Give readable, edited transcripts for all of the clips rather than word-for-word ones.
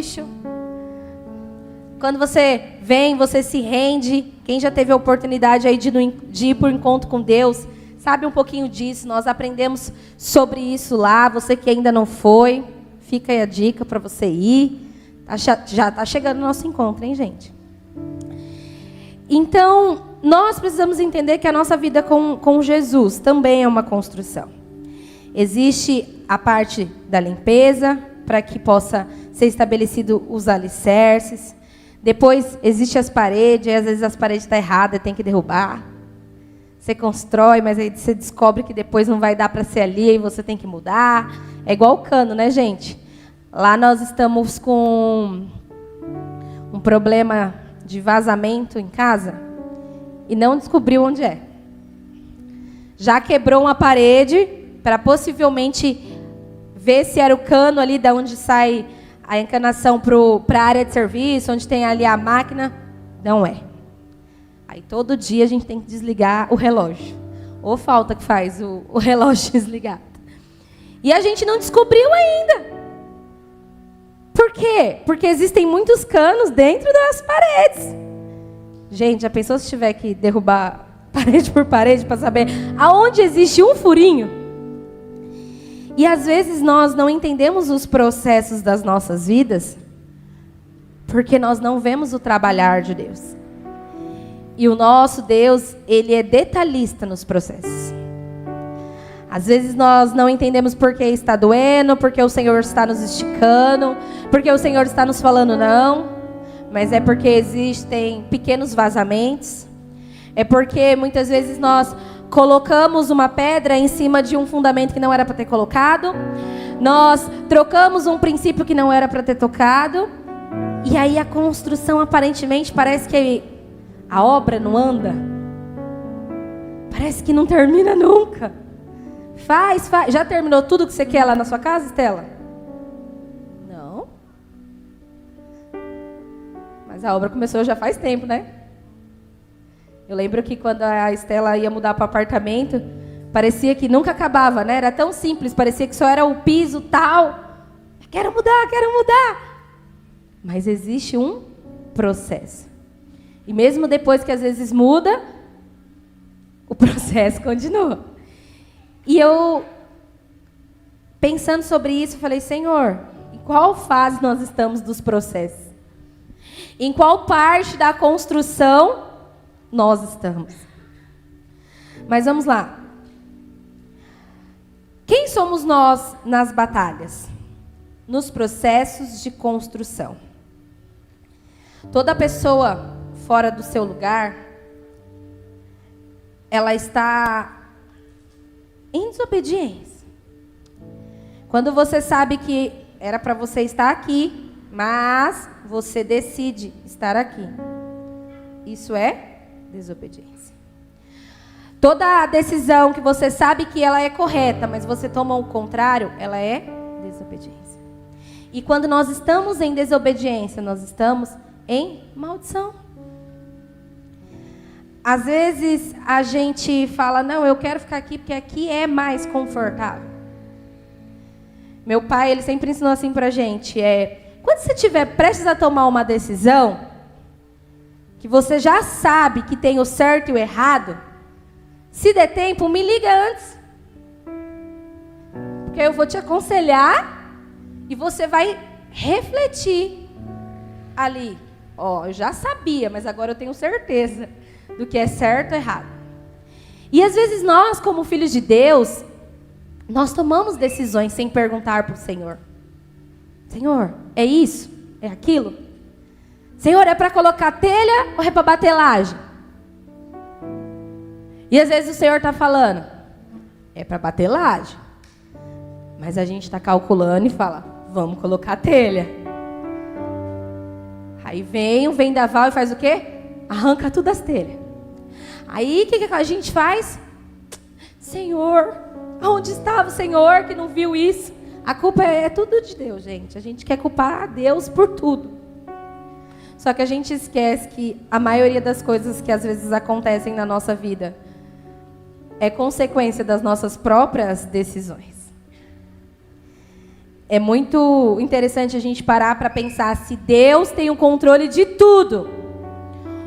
lixo. Quando você vem, você se rende. Quem já teve a oportunidade aí de ir por encontro com Deus, sabe um pouquinho disso. Nós aprendemos sobre isso lá. Você que ainda não foi, fica aí a dica para você ir. Já está chegando o nosso encontro, hein, gente? Então, nós precisamos entender que a nossa vida com Jesus também é uma construção. Existe a parte da limpeza, para que possa ser estabelecido os alicerces. Depois, existe as paredes, e às vezes as paredes estão erradas, tem que derrubar. Você constrói, mas aí você descobre que depois não vai dar para ser ali, e você tem que mudar. É igual o cano, né, gente? Lá nós estamos com um problema de vazamento em casa e não descobriu onde é. Já quebrou uma parede para possivelmente ver se era o cano ali da onde sai a encanação para a área de serviço, onde tem ali a máquina. Não é. Aí todo dia a gente tem que desligar o relógio. Ou falta que faz o relógio desligado. E a gente não descobriu ainda. Por quê? Porque existem muitos canos dentro das paredes. Gente, já pensou se tiver que derrubar parede por parede para saber aonde existe um furinho? E às vezes nós não entendemos os processos das nossas vidas porque nós não vemos o trabalhar de Deus. E o nosso Deus, Ele é detalhista nos processos. Às vezes nós não entendemos por que está doendo, porque o Senhor está nos esticando, porque o Senhor está nos falando não, mas é porque existem pequenos vazamentos, é porque muitas vezes nós colocamos uma pedra em cima de um fundamento que não era para ter colocado, nós trocamos um princípio que não era para ter tocado, e aí a construção aparentemente parece que a obra não anda, parece que não termina nunca. Faz. Já terminou tudo que você quer lá na sua casa, Estela? Não. Mas a obra começou já faz tempo, né? Eu lembro que quando a Estela ia mudar para o apartamento, parecia que nunca acabava, né? Era tão simples, parecia que só era o piso tal. Quero mudar. Mas existe um processo. E mesmo depois que às vezes muda, o processo continua. E eu, pensando sobre isso, falei, Senhor, em qual fase nós estamos dos processos? Em qual parte da construção nós estamos? Mas vamos lá. Quem somos nós nas batalhas? Nos processos de construção. Toda pessoa fora do seu lugar, ela está em desobediência. Quando você sabe que era para você estar aqui, mas você decide estar aqui. Isso é desobediência. Toda decisão que você sabe que ela é correta, mas você toma o contrário, ela é desobediência. E quando nós estamos em desobediência, nós estamos em maldição. Às vezes a gente fala, não, eu quero ficar aqui porque aqui é mais confortável. Meu pai, ele sempre ensinou assim pra gente, quando você estiver prestes a tomar uma decisão, que você já sabe que tem o certo e o errado, se der tempo, me liga antes. Porque eu vou te aconselhar e você vai refletir ali. Eu já sabia, mas agora eu tenho certeza do que é certo ou errado. E às vezes nós, como filhos de Deus, nós tomamos decisões sem perguntar para o Senhor. Senhor, é isso? É aquilo? Senhor, é para colocar telha ou é para bater laje? E às vezes o Senhor está falando, é para bater laje. Mas a gente está calculando e fala, vamos colocar telha. Aí vem o vendaval e faz o quê? Arranca tudo as telhas. Aí, o que a gente faz? Senhor, aonde estava o Senhor que não viu isso? A culpa é tudo de Deus, gente. A gente quer culpar a Deus por tudo. Só que a gente esquece que a maioria das coisas que às vezes acontecem na nossa vida é consequência das nossas próprias decisões. é muito interessante a gente parar para pensar se Deus tem o controle de tudo,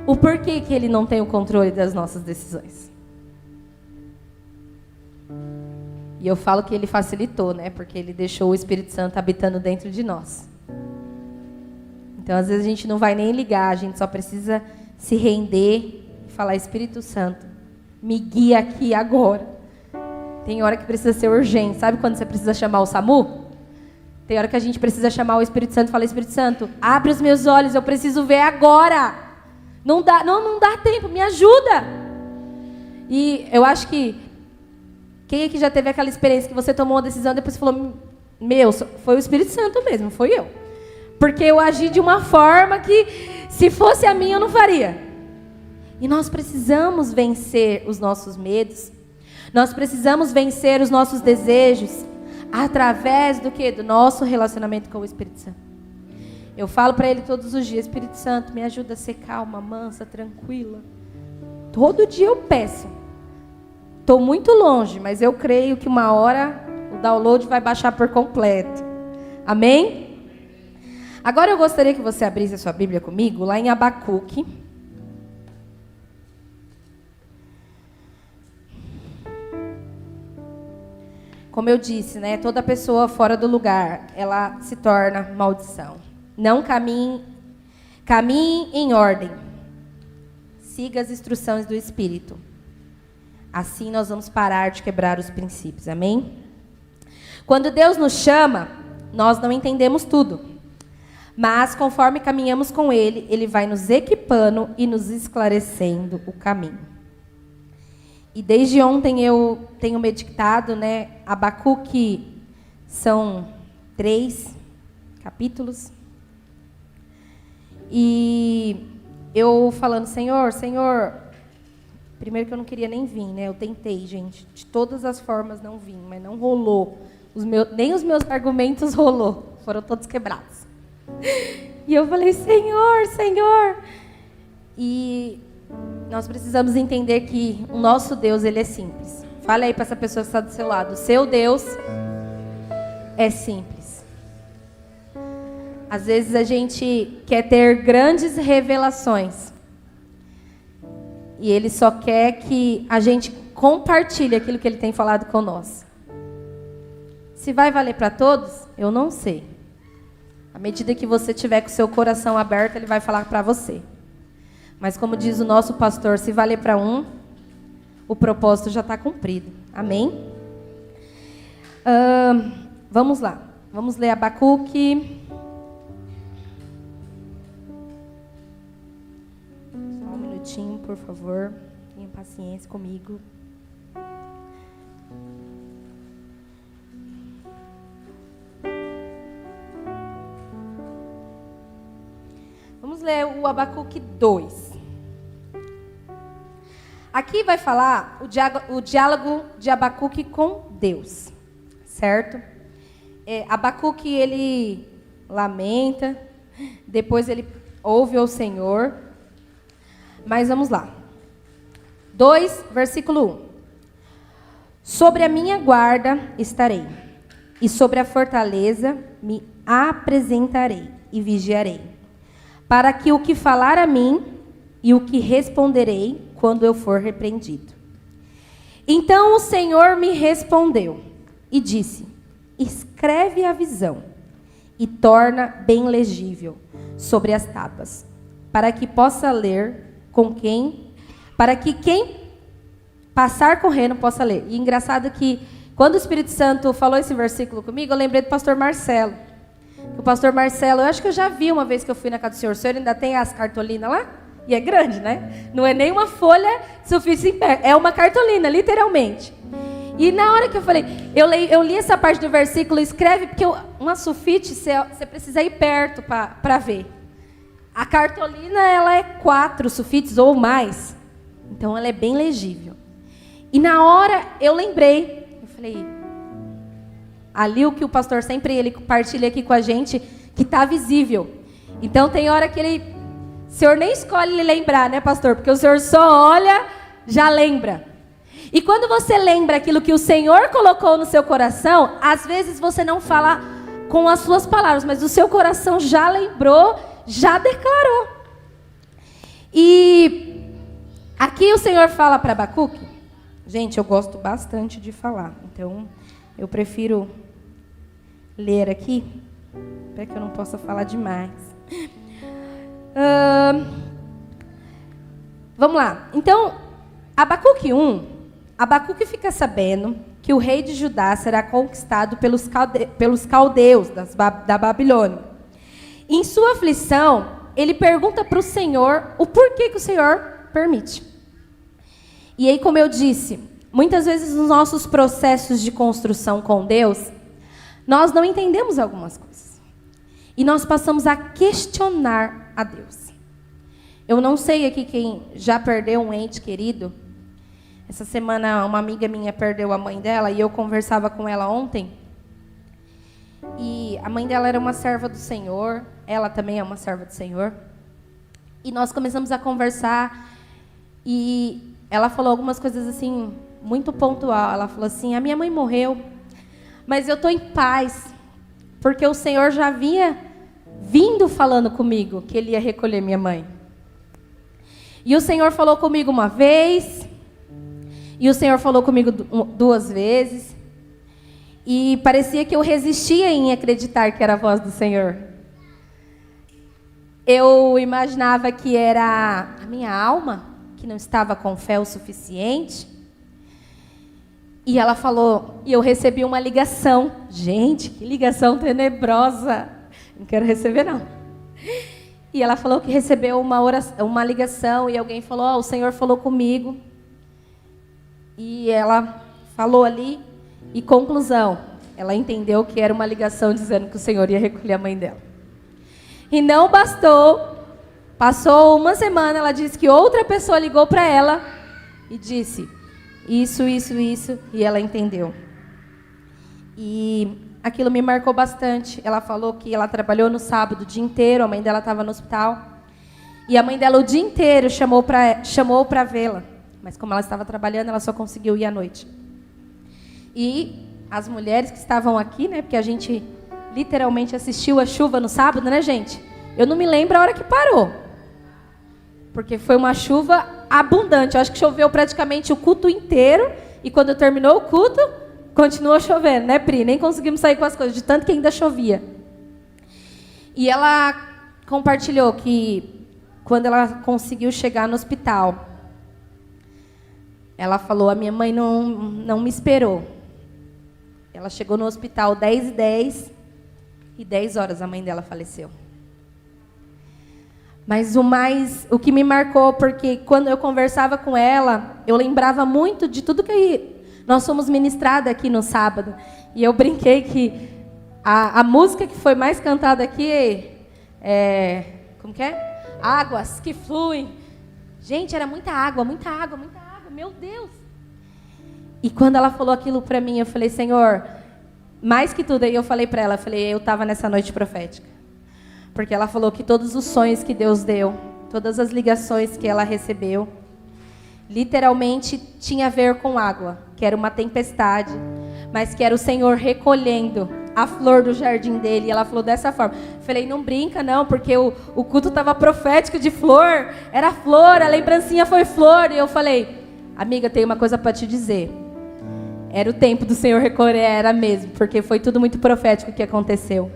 o porquê que Ele não tem o controle das nossas decisões. E eu falo que Ele facilitou, né? Porque Ele deixou o Espírito Santo habitando dentro de nós. Então, às vezes, a gente não vai nem ligar, a gente só precisa se render e falar: Espírito Santo, me guia aqui agora. Tem hora que precisa ser urgente. Sabe quando você precisa chamar o SAMU? Tem hora que a gente precisa chamar o Espírito Santo e falar: Espírito Santo, abre os meus olhos, eu preciso ver agora. Não dá tempo, me ajuda. E eu acho que quem aqui já teve aquela experiência que você tomou uma decisão e depois falou: meu, foi o Espírito Santo mesmo, foi eu. Porque eu agi de uma forma que, se fosse a minha, eu não faria. E nós precisamos vencer os nossos medos. Nós precisamos vencer os nossos desejos através do quê? Do nosso relacionamento com o Espírito Santo. Eu falo para Ele todos os dias: Espírito Santo, me ajuda a ser calma, mansa, tranquila. Todo dia eu peço. Estou muito longe, mas eu creio que uma hora o download vai baixar por completo. Amém? Agora eu gostaria que você abrisse a sua Bíblia comigo, lá em Abacuque. Como eu disse, né, toda pessoa fora do lugar, ela se torna maldição. Não caminhe em ordem. Siga as instruções do Espírito. Assim nós vamos parar de quebrar os princípios, amém? Quando Deus nos chama, nós não entendemos tudo. Mas conforme caminhamos com Ele, Ele vai nos equipando e nos esclarecendo o caminho. E desde ontem eu tenho meditado, né? Abacuque são 3 capítulos. E eu falando: Senhor, primeiro que eu não queria nem vir, né? Eu tentei, gente, de todas as formas não vim, mas não rolou. Nem os meus argumentos rolou, foram todos quebrados. E eu falei: Senhor. E nós precisamos entender que o nosso Deus, Ele é simples. Fala aí para essa pessoa que está do seu lado: o seu Deus é simples. Às vezes a gente quer ter grandes revelações. E Ele só quer que a gente compartilhe aquilo que Ele tem falado conosco. Se vai valer para todos, eu não sei. À medida que você tiver com o seu coração aberto, Ele vai falar para você. Mas como diz o nosso pastor, se valer para um, o propósito já está cumprido. Amém? Vamos lá. Vamos ler Abacuque. Só um minutinho, por favor. Tenha paciência comigo. Vamos ler o Abacuque 2. Aqui vai falar o diálogo de Abacuque com Deus, certo? Abacuque, ele lamenta, depois ele ouve ao Senhor. Mas vamos lá. 2, versículo 1. Sobre a minha guarda estarei, e sobre a fortaleza me apresentarei e vigiarei, para que o que falar a mim e o que responderei quando eu for repreendido. Então o Senhor me respondeu e disse: escreve a visão e torna bem legível sobre as tábuas, para que possa ler para que quem passar correndo possa ler. E engraçado que quando o Espírito Santo falou esse versículo comigo, eu lembrei do pastor Marcelo. O pastor Marcelo, eu acho que eu já vi uma vez que eu fui na casa do senhor. O senhor ainda tem as cartolinas lá? E é grande, né? Não é nem uma folha suficiente, é uma cartolina, literalmente. E na hora que eu falei, eu li essa parte do versículo, escreve, porque uma sulfite, você precisa ir perto para ver. A cartolina, ela é 4 sulfites ou mais. Então, ela é bem legível. E na hora, eu lembrei. Eu falei, ali o que o pastor sempre ele compartilha aqui com a gente, que está visível. Então, tem hora que o senhor nem escolhe lembrar, né, pastor? Porque o senhor só olha, já lembra. E quando você lembra aquilo que o Senhor colocou no seu coração, às vezes você não fala com as suas palavras, mas o seu coração já lembrou, já declarou. E aqui o Senhor fala para Abacuque. Gente, eu gosto bastante de falar, então eu prefiro ler aqui, para que eu não possa falar demais. Vamos lá. Então, Abacuque 1, Abacuque fica sabendo que o rei de Judá será conquistado pelos caldeus da Babilônia. Em sua aflição, ele pergunta para o Senhor o porquê que o Senhor permite. E aí, como eu disse, muitas vezes nos nossos processos de construção com Deus, nós não entendemos algumas coisas. E nós passamos a questionar a Deus. Eu não sei aqui quem já perdeu um ente querido. Essa semana uma amiga minha perdeu a mãe dela e eu conversava com ela ontem. E a mãe dela era uma serva do Senhor, ela também é uma serva do Senhor. E nós começamos a conversar e ela falou algumas coisas assim, muito pontual. Ela falou assim, a minha mãe morreu, mas eu estou em paz, porque o Senhor já havia vindo falando comigo que Ele ia recolher minha mãe. E o Senhor falou comigo uma vez, e o Senhor falou comigo 2 vezes, e parecia que eu resistia em acreditar que era a voz do Senhor. Eu imaginava que era a minha alma, que não estava com fé o suficiente. E ela falou, e eu recebi uma ligação. Gente, que ligação tenebrosa. Não quero receber, não. E ela falou que recebeu uma ligação e alguém falou, o Senhor falou comigo. E ela falou ali, e conclusão, ela entendeu que era uma ligação dizendo que o Senhor ia recolher a mãe dela. E não bastou, passou uma semana, ela disse que outra pessoa ligou para ela e disse, isso, e ela entendeu. E aquilo me marcou bastante. Ela falou que ela trabalhou no sábado o dia inteiro, a mãe dela estava no hospital. E a mãe dela o dia inteiro chamou para vê-la. Mas como ela estava trabalhando, ela só conseguiu ir à noite. E as mulheres que estavam aqui, né, porque a gente literalmente assistiu a chuva no sábado, né, gente? Eu não me lembro a hora que parou. Porque foi uma chuva abundante. Eu acho que choveu praticamente o culto inteiro. E quando terminou o culto, continuou chovendo, né, Pri? Nem conseguimos sair com as coisas, de tanto que ainda chovia. E ela compartilhou que quando ela conseguiu chegar no hospital, ela falou, a minha mãe não me esperou. Ela chegou no hospital 10h10 e 10 horas a mãe dela faleceu. Mas o que me marcou, porque quando eu conversava com ela, eu lembrava muito de tudo que nós fomos ministradas aqui no sábado. E eu brinquei que a música que foi mais cantada aqui como que é? Águas que fluem. Gente, era muita água, meu Deus. E quando ela falou aquilo para mim, eu falei, Senhor, mais que tudo, aí eu falei para ela, eu estava nessa noite profética. Porque ela falou que todos os sonhos que Deus deu, todas as ligações que ela recebeu, literalmente tinha a ver com água, que era uma tempestade, mas que era o Senhor recolhendo a flor do jardim dele. E ela falou dessa forma. Falei, não brinca não, porque o culto estava profético de flor, era flor, a lembrancinha foi flor. E eu falei, amiga, tem uma coisa para te dizer. Era o tempo do Senhor recolher, era mesmo, porque foi tudo muito profético que aconteceu.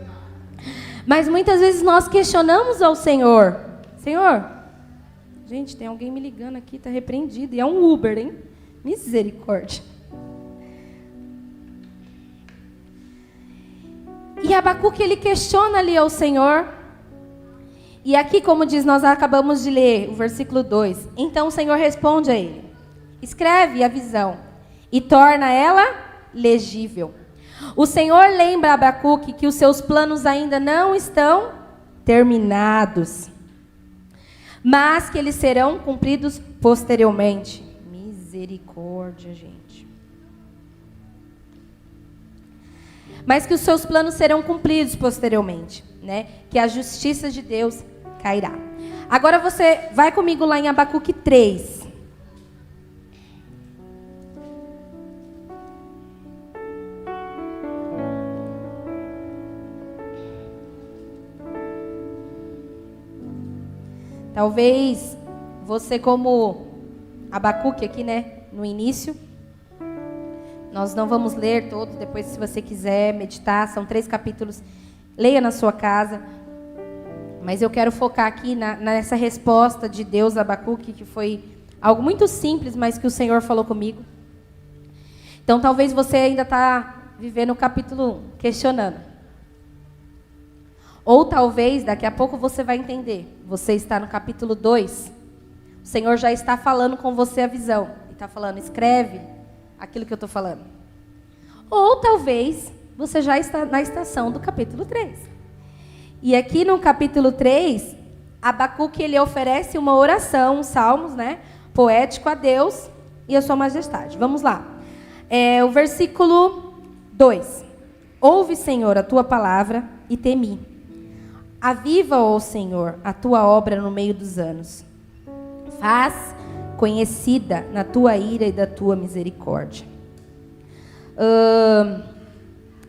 Mas muitas vezes nós questionamos ao Senhor. Senhor, gente, tem alguém me ligando aqui, está repreendido. E é um Uber, hein? Misericórdia. E Abacuque, ele questiona ali ao Senhor. E aqui, como diz, nós acabamos de ler o versículo 2. Então o Senhor responde a ele. Escreve a visão e torna ela legível. O Senhor lembra a Abacuque que os seus planos ainda não estão terminados, mas que eles serão cumpridos posteriormente. Misericórdia, gente. Mas que os seus planos serão cumpridos posteriormente, né? Que a justiça de Deus cairá. Agora você vai comigo lá em Abacuque 3. Talvez você, como Abacuque aqui, né, no início. Nós não vamos ler todos, depois se você quiser meditar, são 3 capítulos, leia na sua casa. Mas eu quero focar aqui nessa resposta de Deus a Abacuque, que foi algo muito simples, mas que o Senhor falou comigo. Então talvez você ainda está vivendo o capítulo 1, questionando. Ou talvez daqui a pouco você vai entender, você está no capítulo 2, o Senhor já está falando com você a visão. Ele está falando, escreve aquilo que eu estou falando. Ou talvez você já está na estação do capítulo 3. E aqui no capítulo 3, Abacuque ele oferece uma oração, salmos, né, poético a Deus e a sua majestade. Vamos lá. O versículo 2. Ouve, Senhor, a tua palavra e temi. Aviva, ó Senhor, a tua obra no meio dos anos. Faz conhecida na tua ira e da tua misericórdia.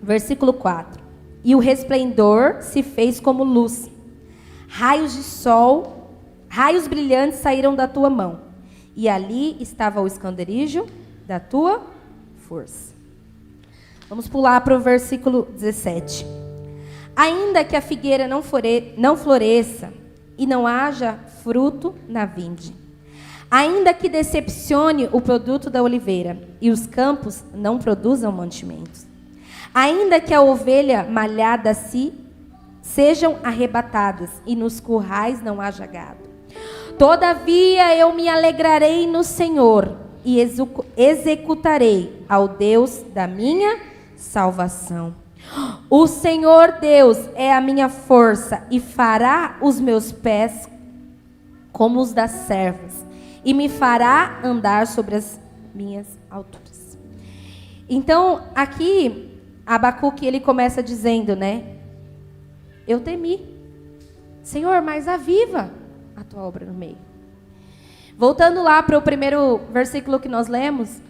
Versículo 4. E o resplendor se fez como luz. Raios de sol, raios brilhantes saíram da tua mão. E ali estava o esconderijo da tua força. Vamos pular para o versículo 17. Ainda que a figueira não floresça e não haja fruto na vinde. Ainda que decepcione o produto da oliveira e os campos não produzam mantimentos. Ainda que a ovelha malhada sejam arrebatadas e nos currais não haja gado. Todavia eu me alegrarei no Senhor e executarei ao Deus da minha salvação. O Senhor Deus é a minha força e fará os meus pés como os das servas e me fará andar sobre as minhas alturas. Então, aqui, Abacuque, ele começa dizendo, né? Eu temi. Senhor, mas aviva a tua obra no meio. Voltando lá para o primeiro versículo que nós lemos,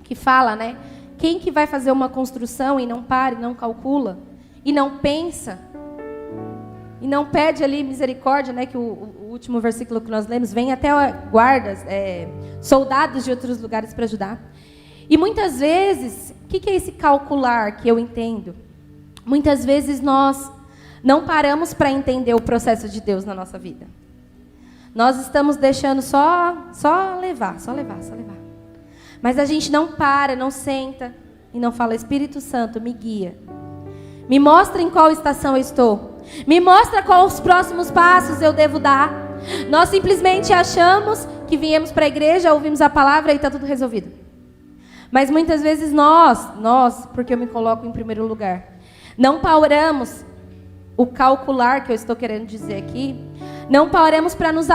que fala, né? Quem que vai fazer uma construção e não para, e não calcula, e não pensa, e não pede ali misericórdia, né? Que o último versículo que nós lemos, vem até guardas, soldados de outros lugares para ajudar. E muitas vezes, o que é esse calcular que eu entendo? Muitas vezes nós não paramos para entender o processo de Deus na nossa vida. Nós estamos deixando só levar. Mas a gente não para, não senta e não fala, Espírito Santo, me guia. Me mostra em qual estação eu estou. Me mostra quais os próximos passos eu devo dar. Nós simplesmente achamos que viemos para a igreja, ouvimos a palavra e está tudo resolvido. Mas muitas vezes nós, porque eu me coloco em primeiro lugar, não paramos o calcular que eu estou querendo dizer aqui, não paramos para nos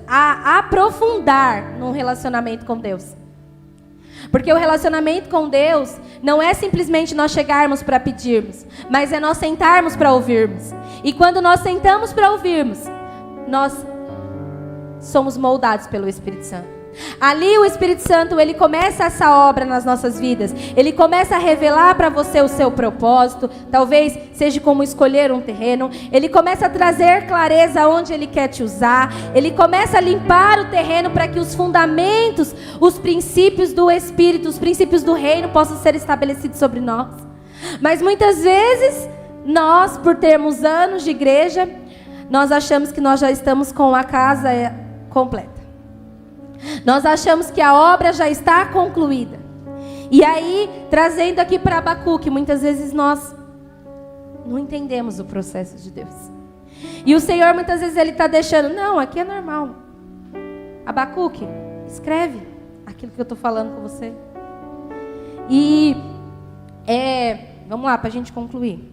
aprofundar num relacionamento com Deus. Porque o relacionamento com Deus não é simplesmente nós chegarmos para pedirmos, mas é nós sentarmos para ouvirmos. E quando nós sentamos para ouvirmos, nós somos moldados pelo Espírito Santo. Ali o Espírito Santo, ele começa essa obra nas nossas vidas. Ele começa a revelar para você o seu propósito. Talvez seja como escolher um terreno. Ele começa a trazer clareza aonde ele quer te usar. Ele começa a limpar o terreno para que os fundamentos, os princípios do Espírito, os princípios do reino possam ser estabelecidos sobre nós. Mas muitas vezes, nós, por termos anos de igreja, nós achamos que nós já estamos com a casa completa. Nós achamos que a obra já está concluída. E aí, trazendo aqui para Abacuque, muitas vezes nós não entendemos o processo de Deus. E o Senhor, muitas vezes, Ele está deixando, não, aqui é normal. Abacuque, escreve aquilo que eu estou falando com você. E, vamos lá, para a gente concluir.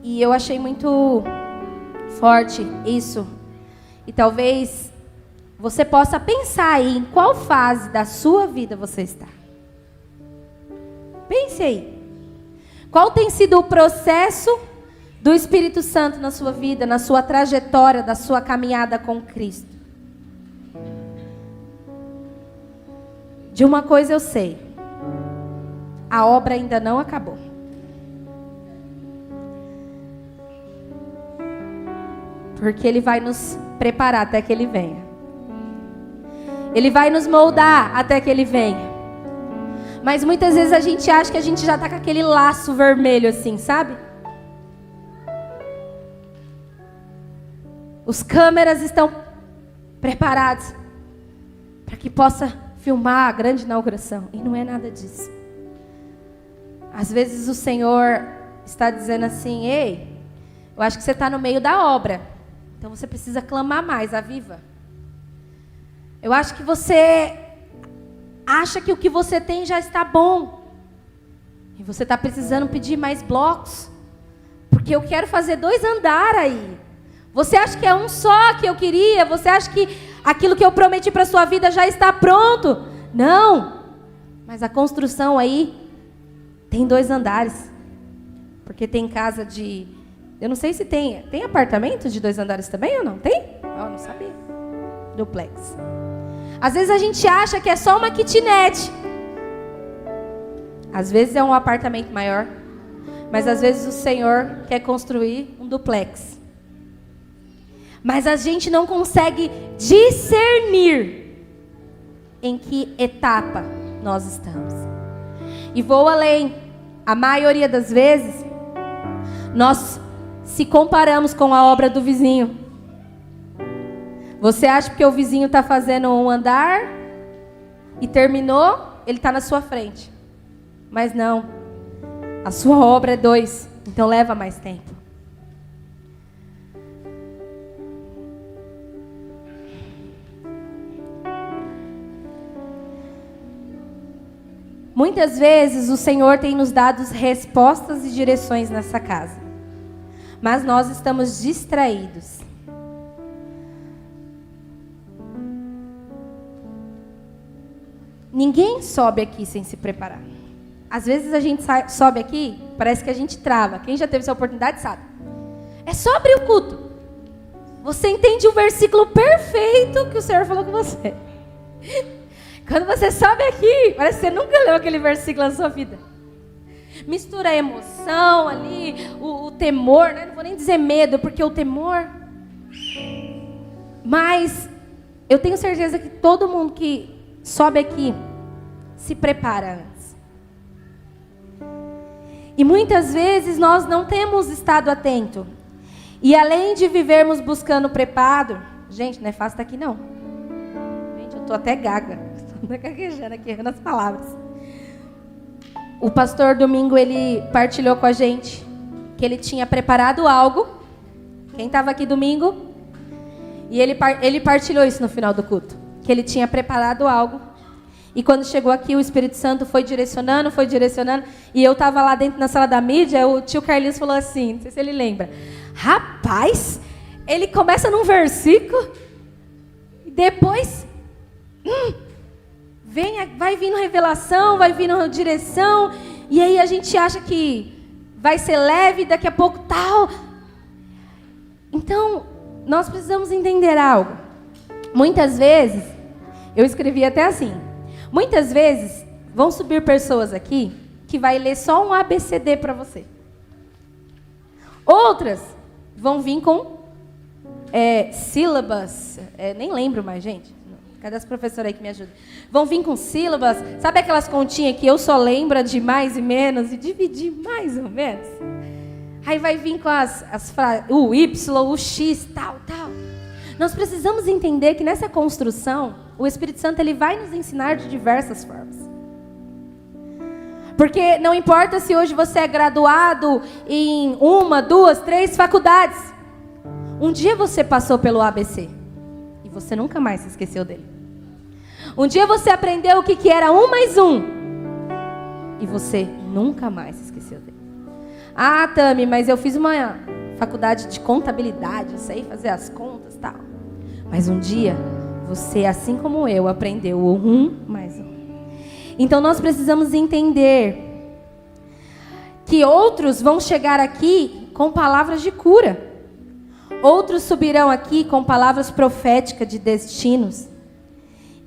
E eu achei muito forte isso. E talvez você possa pensar aí em qual fase da sua vida você está. Pense aí. Qual tem sido o processo do Espírito Santo na sua vida, na sua trajetória, da sua caminhada com Cristo? De uma coisa eu sei. A obra ainda não acabou. Porque Ele vai nos preparar até que Ele venha. Ele vai nos moldar até que Ele venha. Mas muitas vezes a gente acha que a gente já está com aquele laço vermelho assim, sabe? Os câmeras estão preparados para que possa filmar a grande inauguração. E não é nada disso. Às vezes o Senhor está dizendo assim: ei, eu acho que você está no meio da obra. Então você precisa clamar mais, aviva. Eu acho que você acha que o que você tem já está bom. E você está precisando pedir mais blocos. Porque eu quero fazer 2 andares aí. Você acha que é um só que eu queria? Você acha que aquilo que eu prometi para a sua vida já está pronto? Não. Mas a construção aí tem 2 andares. Porque tem casa de... Eu não sei se tem... Tem apartamento de 2 andares também ou não? Tem? Eu não sabia. Duplex. Às vezes a gente acha que é só uma kitnet. Às vezes é um apartamento maior. Mas às vezes o Senhor quer construir um duplex. Mas a gente não consegue discernir em que etapa nós estamos. E vou além. A maioria das vezes, nós se comparamos com a obra do vizinho. Você acha que o vizinho está fazendo um andar e terminou, ele está na sua frente. Mas não. A sua obra é 2, então leva mais tempo. Muitas vezes o Senhor tem nos dado respostas e direções nessa casa. Mas nós estamos distraídos. Ninguém sobe aqui sem se preparar. Às vezes a gente sobe aqui, parece que a gente trava. Quem já teve essa oportunidade sabe. É só abrir o culto. Você entende o versículo perfeito que o Senhor falou com você. Quando você sobe aqui, parece que você nunca leu aquele versículo na sua vida. Mistura a emoção ali, o temor, né? Não vou nem dizer medo, porque o temor... Mas eu tenho certeza que todo mundo que sobe aqui se prepara antes. E muitas vezes nós não temos estado atento. E além de vivermos buscando preparo... Gente, não é fácil estar aqui não. Gente, eu estou até gaga. Estou gaguejando aqui, errando as palavras. O pastor Domingo, ele partilhou com a gente que ele tinha preparado algo. Quem estava aqui domingo? E ele partilhou isso no final do culto. Que ele tinha preparado algo. E quando chegou aqui, o Espírito Santo foi direcionando. E eu estava lá dentro na sala da mídia, o tio Carlinhos falou assim, não sei se ele lembra. Rapaz, ele começa num versículo e depois... vai vindo revelação, vai vindo direção, e aí a gente acha que vai ser leve, daqui a pouco tal. Então, nós precisamos entender algo. Muitas vezes, eu escrevi até assim, muitas vezes vão subir pessoas aqui que vai ler só um ABCD para você. Outras vão vir com sílabas, nem lembro mais, gente. Cadê as professoras aí que me ajudam? Vão vir com sílabas. Sabe aquelas continhas que eu só lembro de mais e menos e dividir mais ou menos? Aí vai vir com as frases, o Y, o X, tal. Nós precisamos entender que nessa construção, o Espírito Santo ele vai nos ensinar de diversas formas. Porque não importa se hoje você é graduado em 1, 2, 3 faculdades. Um dia você passou pelo ABC. E você nunca mais se esqueceu dele. Um dia você aprendeu o que era 1 mais 1. E você nunca mais se esqueceu dele. Ah, Tami, mas eu fiz uma faculdade de contabilidade. Eu sei fazer as contas e tal. Mas um dia, você, assim como eu, aprendeu o 1 mais 1. Então nós precisamos entender que outros vão chegar aqui com palavras de cura. Outros subirão aqui com palavras proféticas de destinos.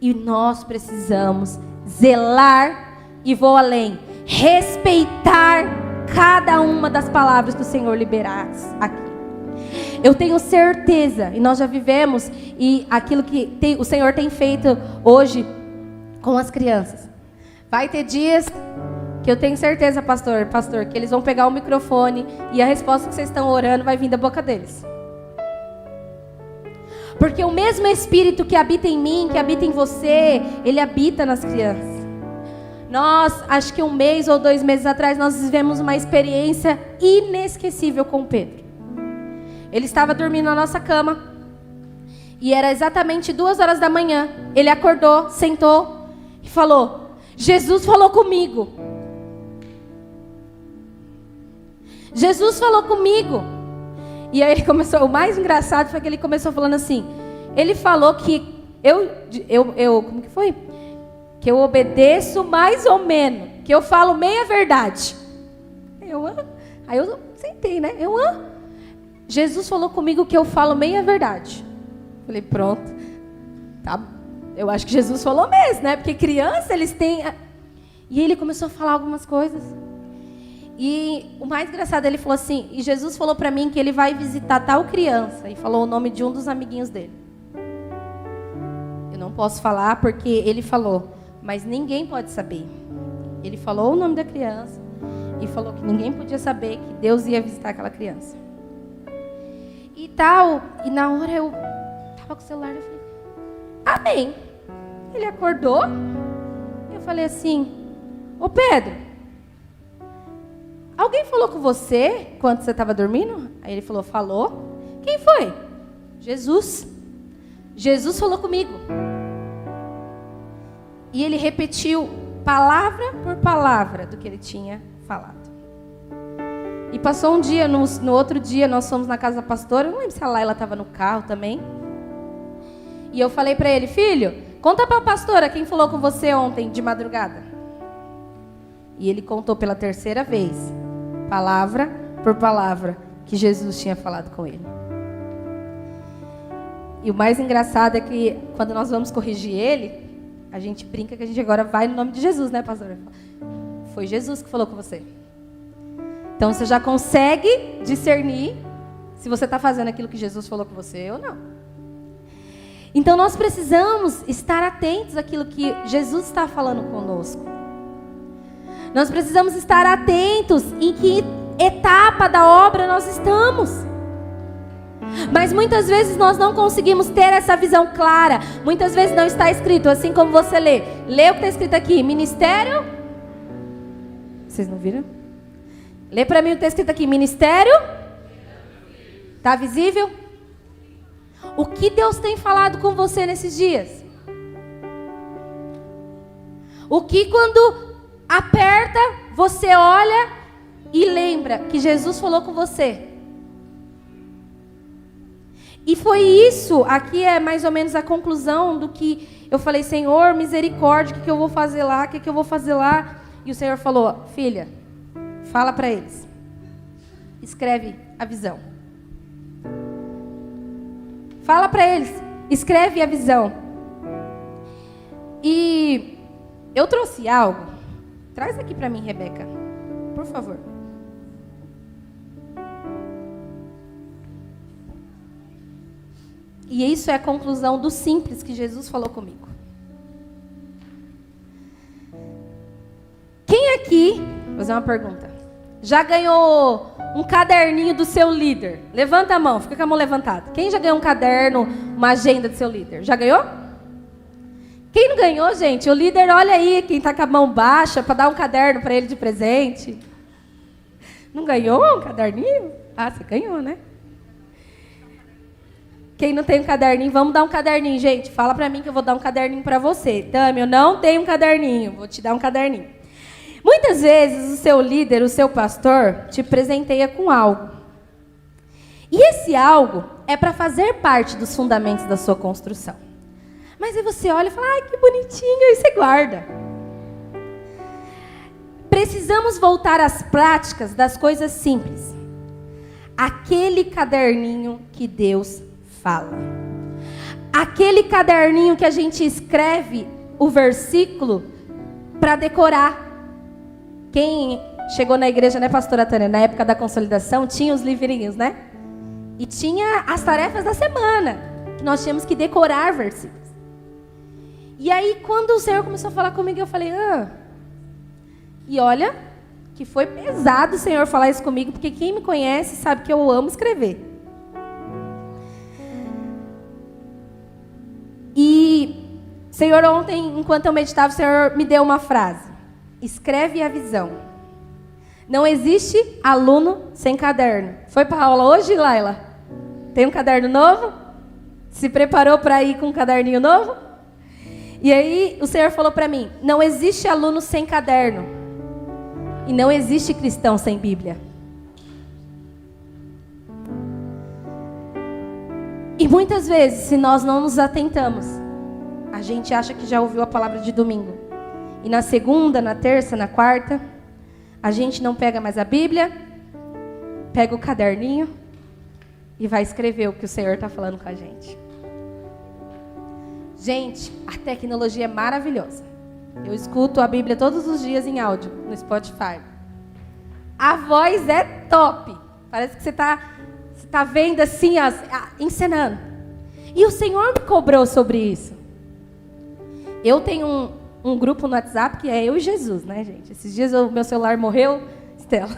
E nós precisamos zelar, e vou além, respeitar cada uma das palavras que o Senhor liberar aqui. eu tenho certeza, e nós já vivemos, e aquilo que o Senhor tem feito hoje com as crianças. Vai ter dias que eu tenho certeza, pastor, que eles vão pegar o microfone e a resposta que vocês estão orando vai vir da boca deles. Porque o mesmo Espírito que habita em mim, que habita em você, ele habita nas crianças. Nós, acho que 1 mês ou 2 meses atrás, nós vivemos uma experiência inesquecível com o Pedro. Ele estava dormindo na nossa cama e era exatamente 2 horas da manhã. Ele acordou, sentou e falou: Jesus falou comigo. Jesus falou comigo. E aí ele começou, o mais engraçado foi que ele começou falando assim, ele falou que como que foi? Que eu obedeço mais ou menos, que eu falo meia verdade. Aí eu sentei, né? Jesus falou comigo que eu falo meia verdade. Falei, pronto. Tá, eu acho que Jesus falou mesmo, né? Porque criança, eles têm... E ele começou a falar algumas coisas. E o mais engraçado, ele falou assim, e Jesus falou pra mim que ele vai visitar tal criança. E falou o nome de um dos amiguinhos dele. Eu não posso falar porque ele falou, mas ninguém pode saber. Ele falou o nome da criança e falou que ninguém podia saber que Deus ia visitar aquela criança. E tal, e na hora eu tava com o celular e falei, amém. Ele acordou, eu falei assim, ô Pedro, alguém falou com você quando você estava dormindo? Aí ele falou. Quem foi? Jesus. Jesus falou comigo. E ele repetiu palavra por palavra do que ele tinha falado. E passou um dia, no outro dia nós fomos na casa da pastora, eu não lembro se a Laila estava no carro também. E eu falei para ele, filho, conta para a pastora quem falou com você ontem de madrugada. E ele contou pela 3ª vez, palavra por palavra, que Jesus tinha falado com ele. E o mais engraçado é que quando nós vamos corrigir ele, a gente brinca que a gente agora vai no nome de Jesus, né, pastora? Foi Jesus que falou com você. Então você já consegue discernir se você está fazendo aquilo que Jesus falou com você ou não. Então nós precisamos estar atentos àquilo que Jesus está falando conosco. Nós precisamos estar atentos em que etapa da obra nós estamos. Mas muitas vezes nós não conseguimos ter essa visão clara. Muitas vezes não está escrito, assim como você lê. Lê o que está escrito aqui, ministério. Vocês não viram? Lê para mim o que está escrito aqui, ministério. Está visível? O que Deus tem falado com você nesses dias? O que quando aperta, você olha e lembra que Jesus falou com você? E foi isso, aqui é mais ou menos a conclusão do que eu falei, Senhor, misericórdia, o que eu vou fazer lá, o que eu vou fazer lá? E o Senhor falou, filha, fala para eles, escreve a visão. Fala para eles, escreve a visão. E eu trouxe algo, traz aqui para mim, Rebeca, por favor. E isso é a conclusão do simples que Jesus falou comigo. Quem aqui, vou fazer uma pergunta, já ganhou um caderninho do seu líder? Levanta a mão, fica com a mão levantada. Quem já ganhou um caderno, uma agenda do seu líder? Já ganhou? Quem não ganhou, gente? O líder, olha aí, quem está com a mão baixa para dar um caderno para ele de presente. Não ganhou um caderninho? Ah, você ganhou, né? Quem não tem um caderninho, vamos dar um caderninho, gente. Fala pra mim que eu vou dar um caderninho pra você. Tami, eu não tenho um caderninho, vou te dar um caderninho. Muitas vezes o seu líder, o seu pastor, te presenteia com algo. E esse algo é para fazer parte dos fundamentos da sua construção. Mas aí você olha e fala, ai, que bonitinho, aí você guarda. Precisamos voltar às práticas das coisas simples. Aquele caderninho que Deus fala. Aquele caderninho que a gente escreve o versículo para decorar. Quem chegou na igreja, né, pastora Tânia? Na época da consolidação, tinha os livrinhos, né? E tinha as tarefas da semana, que nós tínhamos que decorar versículos. E aí, quando o Senhor começou a falar comigo, eu falei, E olha, que foi pesado o Senhor falar isso comigo, porque quem me conhece sabe que eu amo escrever. E, Senhor, ontem, enquanto eu meditava, o Senhor me deu uma frase. Escreve a visão. Não existe aluno sem caderno. Foi para a aula hoje, Laila? Tem um caderno novo? Se preparou para ir com um caderninho novo? E aí o Senhor falou para mim, não existe aluno sem caderno. E não existe cristão sem Bíblia. E muitas vezes, se nós não nos atentamos, a gente acha que já ouviu a palavra de domingo. E na segunda, na terça, na quarta, a gente não pega mais a Bíblia, pega o caderninho e vai escrever o que o Senhor está falando com a gente. Gente, a tecnologia é maravilhosa. Eu escuto a Bíblia todos os dias em áudio, no Spotify. A voz é top. Parece que você está vendo assim, encenando. E o Senhor me cobrou sobre isso. Eu tenho um grupo no WhatsApp que é eu e Jesus, né, gente? Esses dias o meu celular morreu, Estela.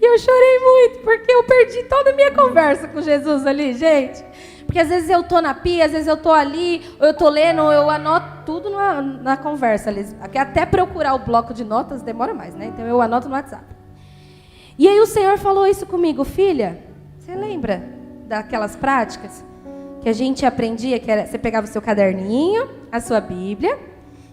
E eu chorei muito, porque eu perdi toda a minha conversa com Jesus ali, gente. Porque às vezes eu tô na pia, às vezes eu tô ali, ou eu tô lendo, ou eu anoto tudo na conversa ali. Até procurar o bloco de notas demora mais, né? Então eu anoto no WhatsApp. E aí o Senhor falou isso comigo, filha, você lembra daquelas práticas que a gente aprendia, que era, você pegava o seu caderninho, a sua Bíblia,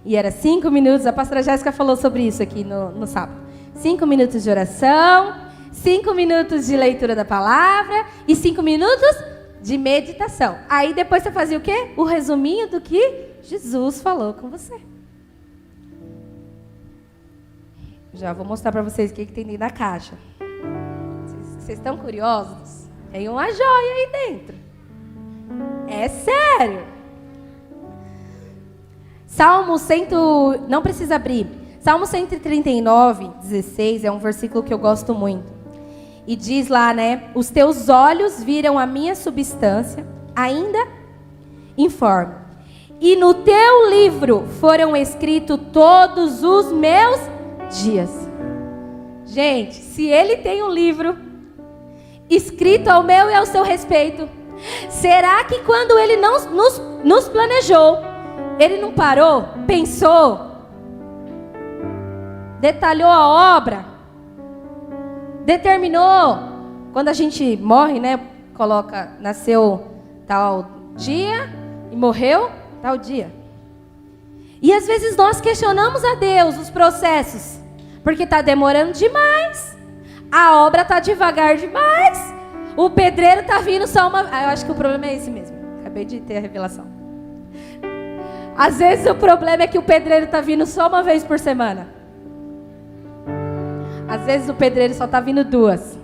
e era 5 minutos, a pastora Jéssica falou sobre isso aqui no sábado. 5 minutos de oração, 5 minutos de leitura da palavra e 5 minutos de meditação. Aí depois você fazia o quê? O resuminho do que Jesus falou com você. Já vou mostrar para vocês o que tem dentro da caixa. Vocês estão curiosos? Tem uma joia aí dentro. É sério. Salmo 100, não precisa abrir. Salmo 139, 16, é um versículo que eu gosto muito. E diz lá, né? Os teus olhos viram a minha substância, ainda informe. E no teu livro foram escritos todos os meus dias. Gente, se ele tem um livro escrito ao meu e ao seu respeito, será que quando ele não nos planejou, ele não parou, pensou, detalhou a obra, determinou, quando a gente morre, né, coloca, nasceu tal dia e morreu tal dia. E às vezes nós questionamos a Deus os processos, porque está demorando demais, a obra está devagar demais, o pedreiro está vindo só uma... eu acho que o problema é esse mesmo, acabei de ter a revelação. Às vezes o problema é que o pedreiro está vindo só uma vez por semana. Às vezes o pedreiro só está vindo 2.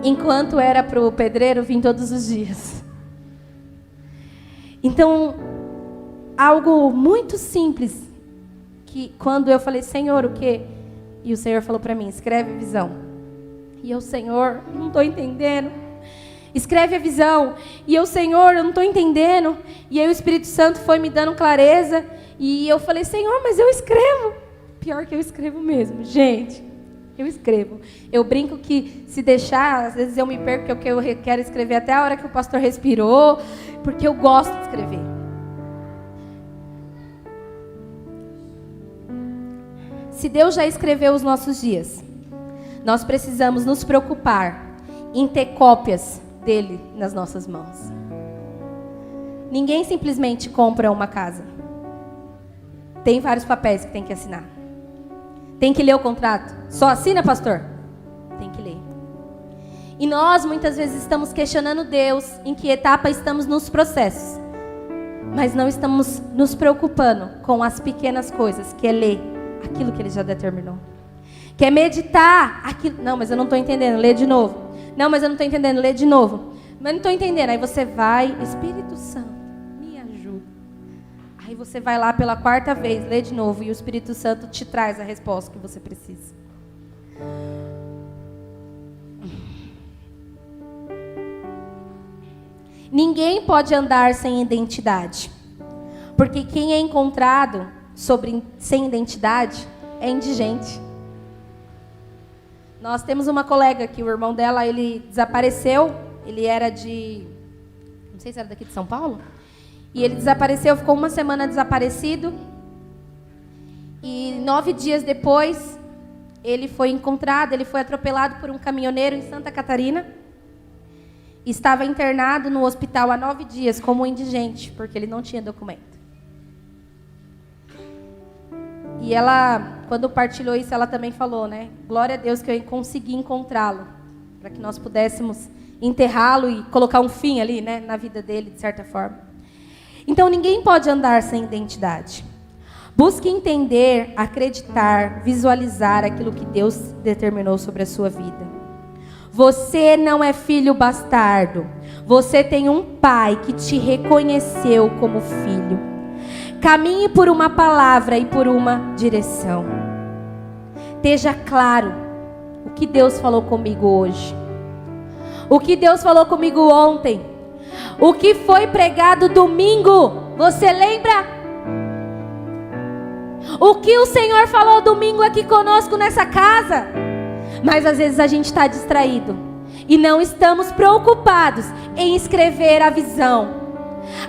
Enquanto era para o pedreiro vir todos os dias. Então, algo muito simples. Que quando eu falei, Senhor, o quê? E o Senhor falou para mim, escreve visão. E eu, Senhor, não estou entendendo. Escreve a visão. E eu, Senhor, eu não estou entendendo. E aí o Espírito Santo foi me dando clareza. E eu falei, Senhor, mas eu escrevo. Pior que eu escrevo mesmo, gente. Eu escrevo. Eu brinco que se deixar, às vezes eu me perco, porque eu quero escrever até a hora que o pastor respirou, porque eu gosto de escrever. Se Deus já escreveu os nossos dias, nós precisamos nos preocupar em ter cópias dele nas nossas mãos. Ninguém simplesmente compra uma casa. Tem vários papéis que tem que assinar. Tem que ler o contrato. Só assina, pastor? Tem que ler. E nós, muitas vezes, estamos questionando Deus em que etapa estamos nos processos. Mas não estamos nos preocupando com as pequenas coisas, que é ler aquilo que Ele já determinou. Que é meditar aquilo. Não, mas eu não estou entendendo. Lê de novo. Não, mas eu não estou entendendo. Lê de novo. Mas não estou entendendo. Aí você vai, Espírito Santo, me ajuda. Aí você vai lá pela 4ª vez, lê de novo, e o Espírito Santo te traz a resposta que você precisa. Ninguém pode andar sem identidade. Porque quem é encontrado sem identidade é indigente. Nós temos uma colega que o irmão dela, ele desapareceu. Ele era não sei se era daqui de São Paulo. E ele desapareceu, ficou uma semana desaparecido. E 9 dias depois, ele foi encontrado, ele foi atropelado por um caminhoneiro em Santa Catarina. Estava internado no hospital há 9 dias como indigente, porque ele não tinha documento. E ela, quando partilhou isso, ela também falou, né? Glória a Deus que eu consegui encontrá-lo, para que nós pudéssemos enterrá-lo e colocar um fim ali, né, na vida dele, de certa forma. Então, ninguém pode andar sem identidade. Busque entender, acreditar, visualizar aquilo que Deus determinou sobre a sua vida. Você não é filho bastardo. Você tem um pai que te reconheceu como filho. Caminhe por uma palavra e por uma direção. Esteja claro o que Deus falou comigo hoje. O que Deus falou comigo ontem. O que foi pregado domingo. Você lembra? O que o Senhor falou domingo aqui conosco nessa casa. Mas às vezes a gente está distraído. E não estamos preocupados em escrever a visão.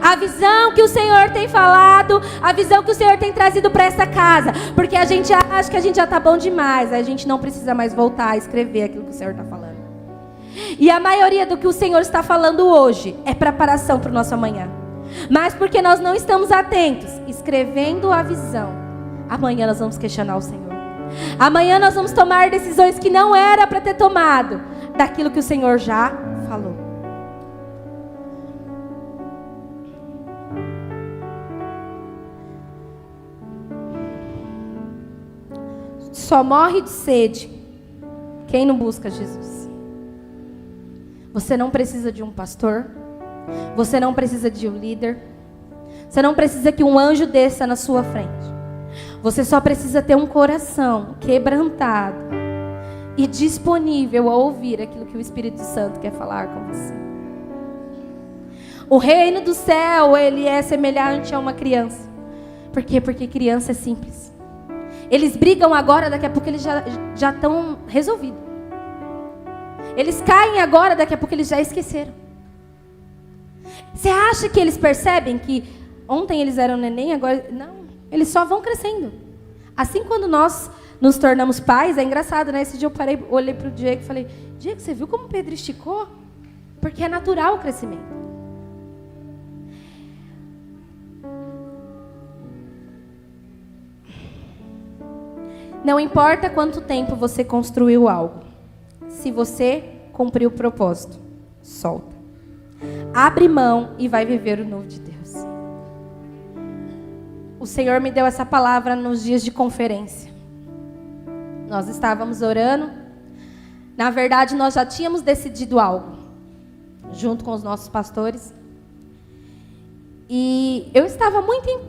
A visão que o Senhor tem falado, a visão que o Senhor tem trazido para essa casa. Porque a gente acha que a gente já está bom demais. A gente não precisa mais voltar a escrever aquilo que o Senhor está falando. E a maioria do que o Senhor está falando hoje é preparação para o nosso amanhã. Mas porque nós não estamos atentos, escrevendo a visão, amanhã nós vamos questionar o Senhor. Amanhã nós vamos tomar decisões que não era para ter tomado, daquilo que o Senhor já falou. Só morre de sede quem não busca Jesus. Você não precisa de um pastor. Você não precisa de um líder. Você não precisa que um anjo desça na sua frente. Você só precisa ter um coração quebrantado e disponível a ouvir aquilo que o Espírito Santo quer falar com você. O reino do céu, ele é semelhante a uma criança. Por quê? Porque criança é simples. Eles brigam agora, daqui a pouco eles já estão resolvidos. Eles caem agora, daqui a pouco eles já esqueceram. Você acha que eles percebem que ontem eles eram neném, agora... Não, eles só vão crescendo. Assim, quando nós nos tornamos pais, é engraçado, né? Esse dia eu olhei para o Diego e falei, Diego, você viu como o Pedro esticou? Porque é natural o crescimento. Não importa quanto tempo você construiu algo. Se você cumpriu o propósito, solta. Abre mão e vai viver o novo de Deus. O Senhor me deu essa palavra nos dias de conferência. Nós estávamos orando. Na verdade, nós já tínhamos decidido algo, junto com os nossos pastores. E eu estava muito em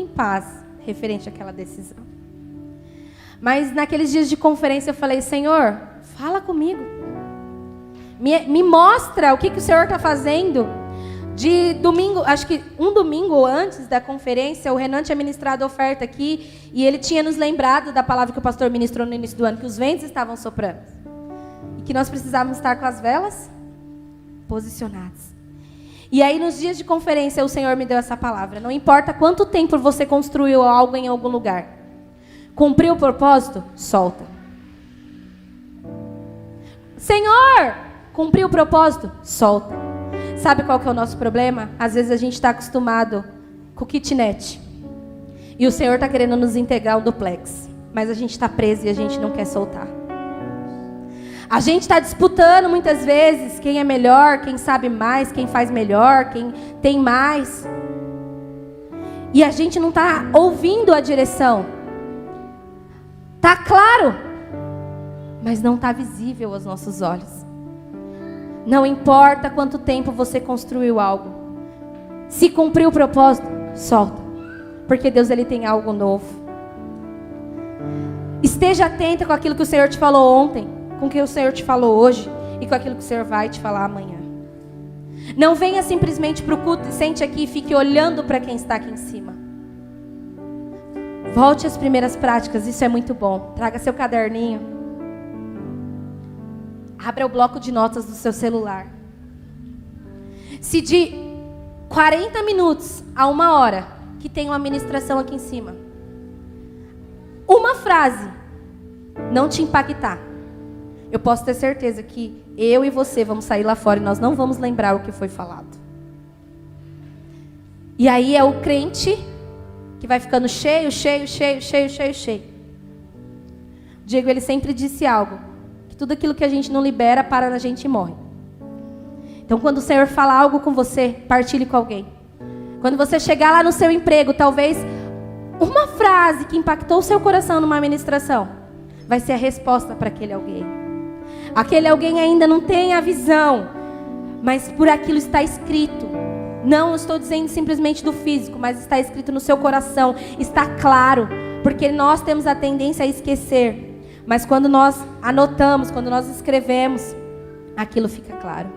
paz, referente àquela decisão. Mas naqueles dias de conferência eu falei, Senhor, fala comigo. Me mostra o que o Senhor está fazendo. De domingo, acho que um domingo antes da conferência, o Renan tinha ministrado a oferta aqui e ele tinha nos lembrado da palavra que o pastor ministrou no início do ano, que os ventos estavam soprando. E que nós precisávamos estar com as velas posicionadas. E aí nos dias de conferência o Senhor me deu essa palavra. Não importa quanto tempo você construiu algo em algum lugar. Cumpriu o propósito? Solta. Senhor, cumpriu o propósito? Solta. Sabe qual que é o nosso problema? Às vezes a gente está acostumado com o kitnet. E o Senhor está querendo nos entregar um duplex. Mas a gente está preso e a gente não quer soltar. A gente está disputando muitas vezes quem é melhor, quem sabe mais, quem faz melhor, quem tem mais. E a gente não está ouvindo a direção. Está claro, mas não está visível aos nossos olhos. Não importa quanto tempo você construiu algo. Se cumpriu o propósito, solta. Porque Deus ele tem algo novo. Esteja atenta com aquilo que o Senhor te falou ontem, com o que o Senhor te falou hoje e com aquilo que o Senhor vai te falar amanhã. Não venha simplesmente para o culto e sente aqui e fique olhando para quem está aqui em cima. Volte às primeiras práticas, isso é muito bom. Traga seu caderninho. Abra o bloco de notas do seu celular. Se de 40 minutos a 1 hora que tem uma ministração aqui em cima, uma frase não te impactar, eu posso ter certeza que eu e você vamos sair lá fora e nós não vamos lembrar o que foi falado. E aí é o crente que vai ficando cheio. Diego, ele sempre disse algo, que tudo aquilo que a gente não libera, para na gente e morre. Então, quando o Senhor fala algo com você, partilhe com alguém. Quando você chegar lá no seu emprego, talvez uma frase que impactou o seu coração numa ministração, vai ser a resposta para aquele alguém. Aquele alguém ainda não tem a visão, mas por aquilo está escrito. Não estou dizendo simplesmente do físico, mas está escrito no seu coração, está claro, porque nós temos a tendência a esquecer. Mas quando nós anotamos, quando nós escrevemos, aquilo fica claro.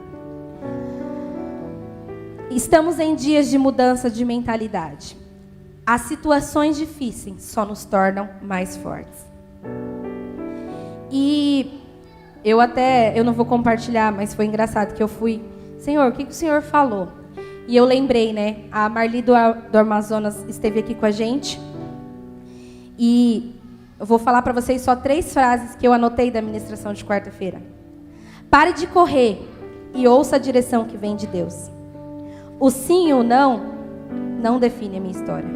Estamos em dias de mudança de mentalidade. As situações difíceis só nos tornam mais fortes. E eu não vou compartilhar, mas foi engraçado que eu fui, Senhor, o que o Senhor falou? E eu lembrei, né? A Marli do Amazonas esteve aqui com a gente. E eu vou falar para vocês só 3 frases que eu anotei da ministração de quarta-feira. Pare de correr e ouça a direção que vem de Deus. O sim e o não define a minha história.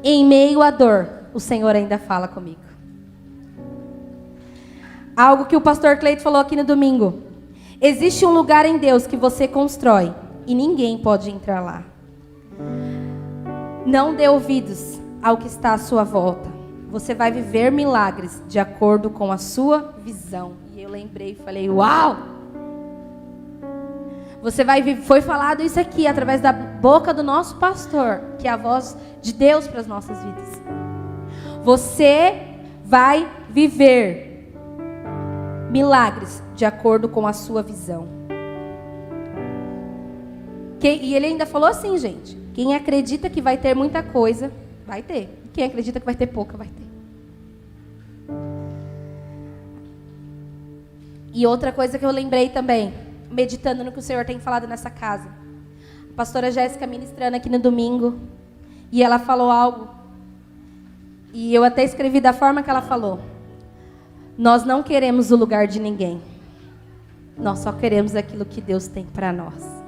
Em meio à dor, o Senhor ainda fala comigo. Algo que o pastor Cleito falou aqui no domingo. Existe um lugar em Deus que você constrói e ninguém pode entrar lá. Não dê ouvidos ao que está à sua volta. Você vai viver milagres de acordo com a sua visão. E eu lembrei e falei, uau! Foi falado isso aqui através da boca do nosso pastor, que é a voz de Deus para as nossas vidas. Você vai viver milagres de acordo com a sua visão. E ele ainda falou assim, gente, quem acredita que vai ter muita coisa, vai ter. Quem acredita que vai ter pouca, vai ter. E outra coisa que eu lembrei também, meditando no que o Senhor tem falado nessa casa. A pastora Jéssica ministrando aqui no domingo, e ela falou algo, e eu até escrevi da forma que ela falou. Nós não queremos o lugar de ninguém. Nós só queremos aquilo que Deus tem para nós.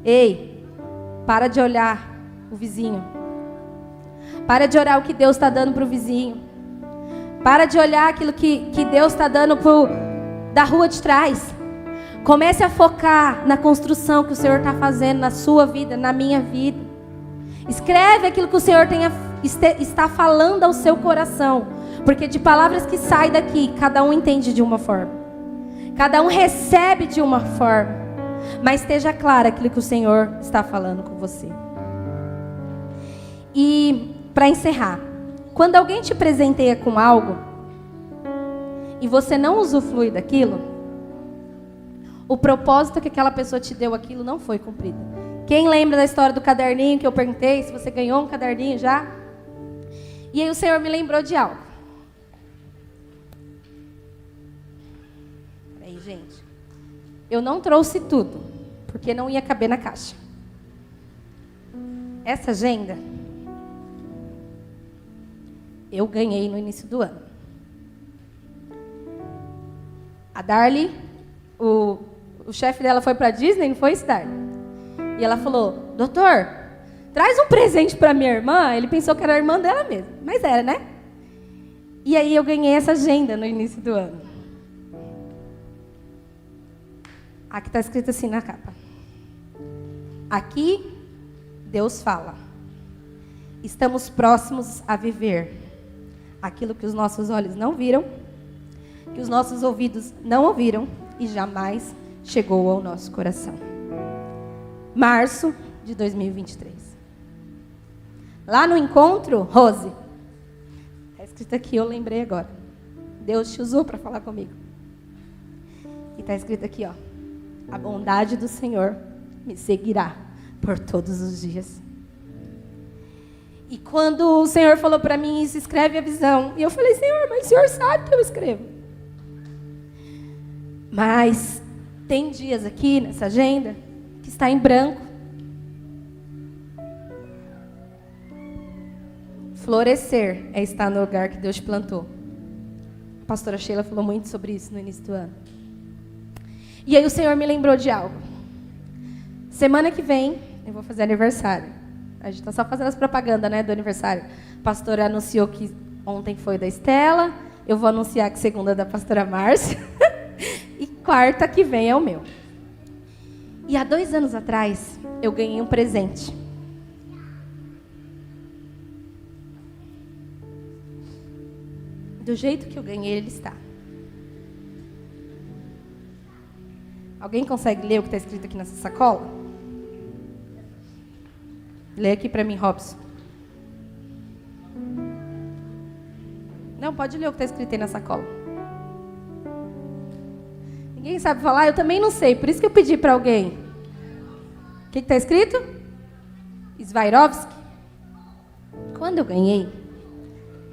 Ei, para de olhar o vizinho. Para de olhar o que Deus está dando para o vizinho. Para de olhar aquilo que Deus está dando da rua de trás. Comece a focar na construção que o Senhor está fazendo na sua vida, na minha vida. Escreve aquilo que o Senhor está falando ao seu coração. Porque de palavras que saem daqui, cada um entende de uma forma. Cada um recebe de uma forma. Mas esteja claro aquilo que o Senhor está falando com você. E para encerrar, quando alguém te presenteia com algo e você não usufrui daquilo, o propósito que aquela pessoa te deu aquilo não foi cumprido. Quem lembra da história do caderninho que eu perguntei, se você ganhou um caderninho já? E aí o Senhor me lembrou de algo. Peraí, gente. Eu não trouxe tudo, porque não ia caber na caixa. Essa agenda, eu ganhei no início do ano. A Darly, o chefe dela foi para Disney, não foi isso, Darly? E ela falou, doutor, traz um presente para minha irmã. Ele pensou que era a irmã dela mesmo, mas era, né? E aí eu ganhei essa agenda no início do ano. Aqui está escrito assim na capa. Aqui, Deus fala. Estamos próximos a viver aquilo que os nossos olhos não viram, que os nossos ouvidos não ouviram e jamais chegou ao nosso coração. Março de 2023. Lá no encontro, Rose, está escrito aqui, eu lembrei agora. Deus te usou para falar comigo. E está escrito aqui, ó. a bondade do Senhor me seguirá por todos os dias. E quando o Senhor falou para mim isso, escreve a visão. E eu falei, Senhor, mas o Senhor sabe que eu escrevo. Mas tem dias aqui nessa agenda que está em branco. Florescer é estar no lugar que Deus te plantou. A pastora Sheila falou muito sobre isso no início do ano. E aí o Senhor me lembrou de algo. Semana que vem eu vou fazer aniversário. A gente está só fazendo as propagandas, né, do aniversário. A pastora anunciou que ontem foi da Estela. Eu vou anunciar que segunda é da pastora Márcia. E quarta que vem é o meu. E há 2 anos atrás, eu ganhei um presente. Do jeito que eu ganhei, ele está. Alguém consegue ler o que está escrito aqui nessa sacola? Lê aqui para mim, Robson. Não, pode ler o que está escrito aí na sacola. Ninguém sabe falar? Eu também não sei, por isso que eu pedi para alguém. O que está escrito? Swarovski. Quando eu ganhei,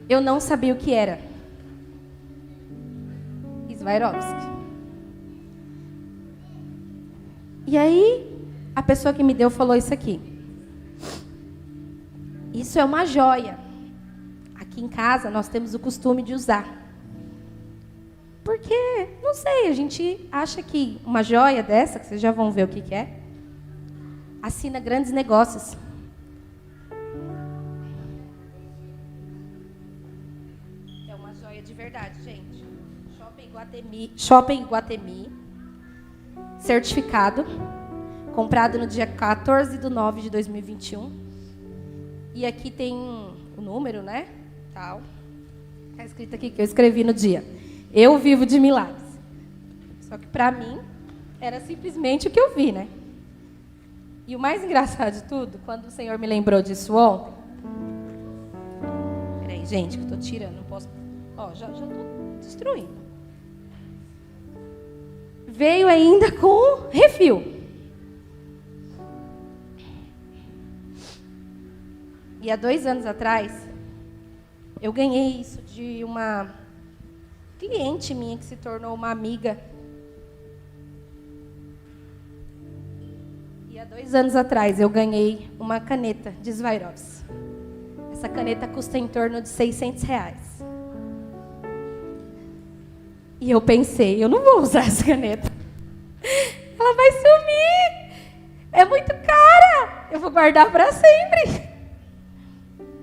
eu não sabia o que era. Swarovski. E aí, a pessoa que me deu falou isso aqui. Isso é uma joia. Aqui em casa nós temos o costume de usar. Porque, não sei, a gente acha que uma joia dessa, que vocês já vão ver o que é, assina grandes negócios. É uma joia de verdade, gente. Shopping Iguatemi, certificado, comprado no dia 14/9/2021. E aqui tem o número, né? Tal. Está escrito aqui que eu escrevi no dia. Eu vivo de milagres. Só que para mim era simplesmente o que eu vi, né? E o mais engraçado de tudo, quando o Senhor me lembrou disso ontem. Peraí, gente, que eu tô tirando, não posso. Ó, já tô destruindo. Veio ainda com refil. E há 2 anos atrás, eu ganhei isso de uma cliente minha que se tornou uma amiga. E há 2 anos atrás, eu ganhei uma caneta de Swarovski. Essa caneta custa em torno de R$600. E eu pensei, eu não vou usar essa caneta. Ela vai sumir. É muito cara. Eu vou guardar para sempre.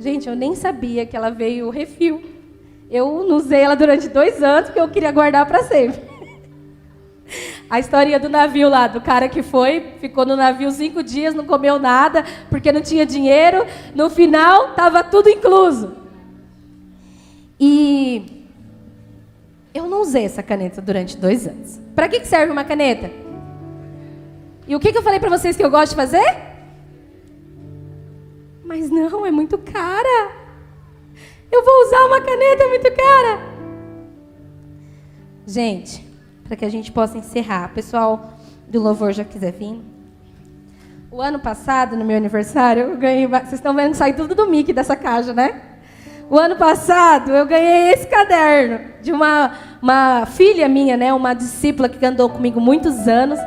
Gente, eu nem sabia que ela veio refil. Eu não usei ela durante 2 anos, porque eu queria guardar para sempre. A historinha do navio lá, do cara que ficou no navio 5 dias, não comeu nada, porque não tinha dinheiro. No final, estava tudo incluso. E eu não usei essa caneta durante 2 anos. Para que serve uma caneta? E o que eu falei para vocês que eu gosto de fazer? Mas não, é muito cara. Eu vou usar uma caneta muito cara. Gente, para que a gente possa encerrar, o pessoal do louvor já quiser vir. O ano passado, no meu aniversário, eu ganhei... Vocês estão vendo que sai tudo do Mickey dessa caixa, né? O ano passado, eu ganhei esse caderno de uma filha minha, né? Uma discípula que andou comigo muitos anos.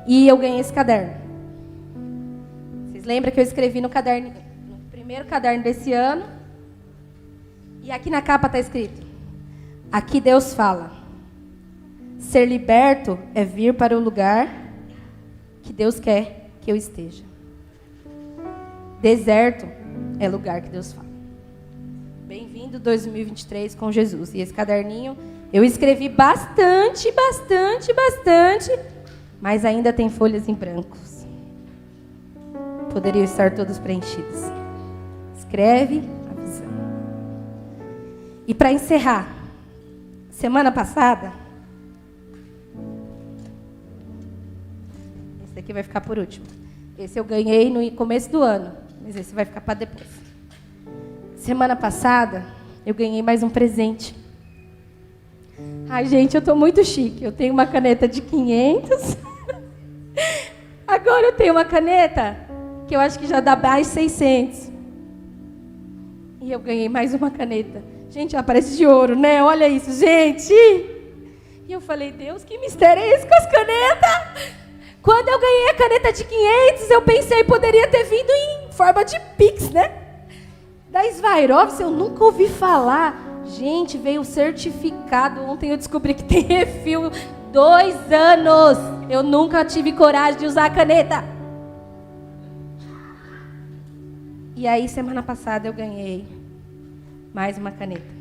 E eu ganhei esse caderno. Vocês lembram que eu escrevi no primeiro caderno desse ano? E aqui na capa está escrito: aqui Deus fala. Ser liberto é vir para o lugar que Deus quer que eu esteja. Deserto é lugar que Deus fala. Bem-vindo 2023 com Jesus. E esse caderninho eu escrevi bastante, mas ainda tem folhas em brancos. Poderiam estar todos preenchidos. Escreve a visão. E para encerrar, semana passada, esse daqui vai ficar por último. Esse eu ganhei no começo do ano, mas esse vai ficar para depois. Semana passada, eu ganhei mais um presente. Ai, gente, eu estou muito chique. Eu tenho uma caneta de 500 Agora eu tenho uma caneta que eu acho que já dá mais 600. E eu ganhei mais uma caneta. Gente, ela parece de ouro, né? Olha isso, gente. E eu falei, Deus, que mistério é esse com as canetas? Quando eu ganhei a caneta de 500, eu pensei poderia ter vindo em forma de Pix, né? Da Swarovski, eu nunca ouvi falar. Gente, veio o certificado. Ontem eu descobri que tem refil 2 anos. Eu nunca tive coragem de usar a caneta. E aí, semana passada, eu ganhei mais uma caneta.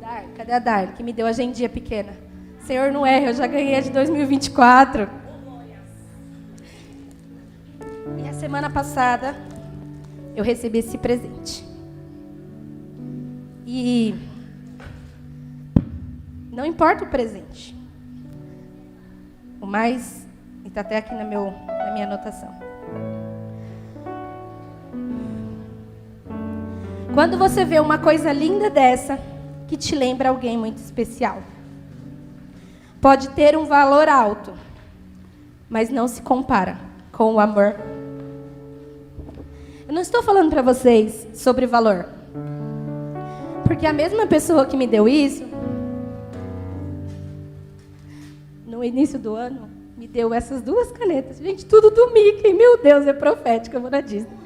Dar, cadê a Dar? Que me deu a agendinha pequena. Senhor, não erra, eu já ganhei a de 2024. E a semana passada, eu recebi esse presente. E não importa o presente. O mais... está até aqui na minha anotação. Quando você vê uma coisa linda dessa, que te lembra alguém muito especial, pode ter um valor alto, mas não se compara com o amor. Eu não estou falando para vocês sobre valor, porque a mesma pessoa que me deu isso, no início do ano, me deu essas 2 canetas. Gente, tudo do Mickey. Meu Deus, é profética, eu vou na Disney.